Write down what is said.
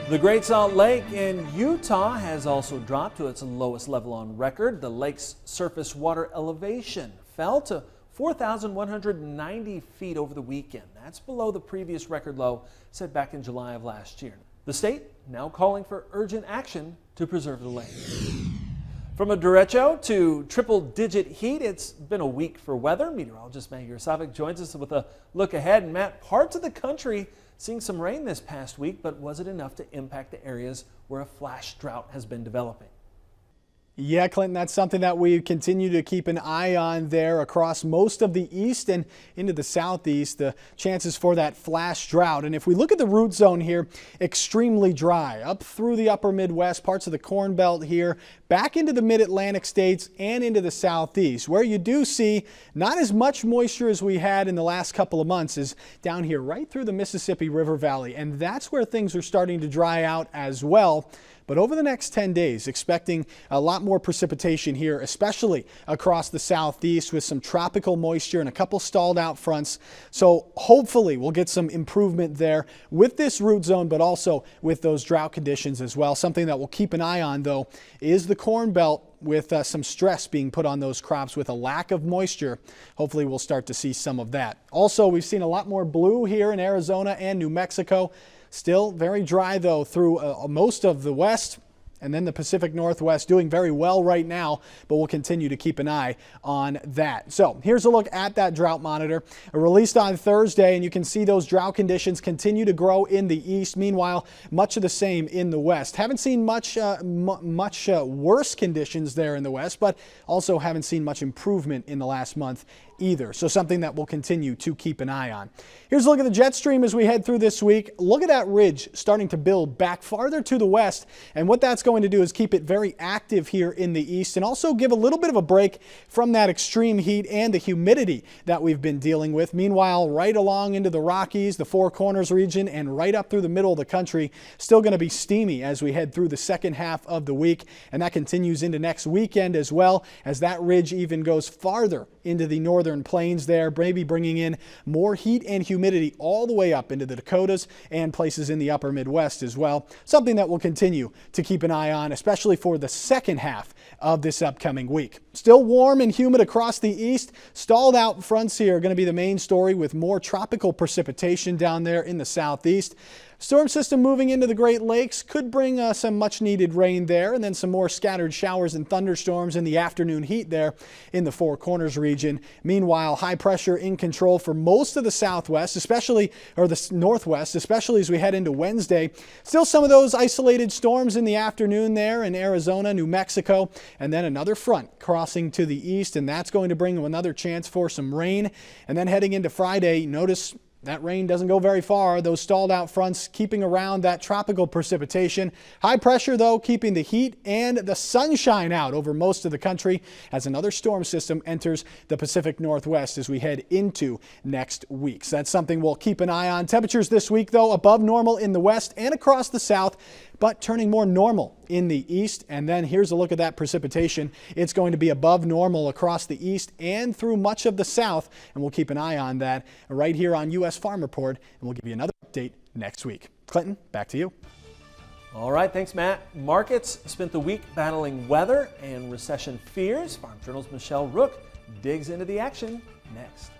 The Great Salt Lake in Utah has also dropped to its lowest level on record. The lake's surface water elevation fell to 4,190 feet over the weekend. That's below the previous record low set back in July of last year. The state now calling for urgent action to preserve the lake. From a derecho to triple-digit heat, it's been a week for weather. Meteorologist Matt Yurosavik joins us with a look ahead. And Matt, parts of the country seeing some rain this past week, but was it enough to impact the areas where a flash drought has been developing? Yeah, Clinton, that's something that we continue to keep an eye on there across most of the east and into the southeast, the chances for that flash drought. And if we look at the root zone here, extremely dry up through the upper Midwest, parts of the Corn Belt here, back into the mid-Atlantic states and into the southeast. Where you do see not as much moisture as we had in the last couple of months is down here right through the Mississippi River Valley. And that's where things are starting to dry out as well. But over the next 10 days, expecting a lot more precipitation here, especially across the southeast with some tropical moisture and a couple stalled out fronts. So hopefully we'll get some improvement there with this root zone, but also with those drought conditions as well. Something that we'll keep an eye on, though, is the Corn Belt with some stress being put on those crops with a lack of moisture. Hopefully we'll start to see some of that. Also, we've seen a lot more blue here in Arizona and New Mexico. Still very dry, though, through most of the west and then the Pacific Northwest, doing very well right now, but we'll continue to keep an eye on that. So here's a look at that drought monitor released on Thursday, and you can see those drought conditions continue to grow in the east. Meanwhile, much of the same in the west. Haven't seen much worse conditions there in the west, but also haven't seen much improvement in the last month either. So something that we'll continue to keep an eye on. Here's a look at the jet stream as we head through this week. Look at that ridge starting to build back farther to the west, and what that's going to do is keep it very active here in the east and also give a little bit of a break from that extreme heat and the humidity that we've been dealing with. Meanwhile, right along into the Rockies, the Four Corners region, and right up through the middle of the country, still going to be steamy as we head through the second half of the week, and that continues into next weekend as well, as that ridge even goes farther into the northern plains there, maybe bringing in more heat and humidity all the way up into the Dakotas and places in the upper Midwest as well. Something that we'll continue to keep an eye on, especially for the second half of this upcoming week. Still warm and humid across the east. Stalled out fronts here are going to be the main story, with more tropical precipitation down there in the southeast. Storm system moving into the Great Lakes could bring some much needed rain there, and then some more scattered showers and thunderstorms in the afternoon heat there in the Four Corners region. Meanwhile, high pressure in control for most of the southwest, especially, or the northwest, especially as we head into Wednesday. Still some of those isolated storms in the afternoon there in Arizona, New Mexico, and then another front crossing to the east, and that's going to bring another chance for some rain. And then heading into Friday, notice that rain doesn't go very far. Those stalled out fronts keeping around that tropical precipitation. High pressure, though, keeping the heat and the sunshine out over most of the country as another storm system enters the Pacific Northwest as we head into next week. So that's something we'll keep an eye on. Temperatures this week, though, above normal in the west and across the south, but turning more normal in the east. And then here's a look at that precipitation. It's going to be above normal across the east and through much of the south, and we'll keep an eye on that right here on U.S. Farm Report, and we'll give you another update next week. Clinton, back to you. All right, thanks, Matt. Markets spent the week battling weather and recession fears. Farm Journal's Michelle Rook digs into the action next.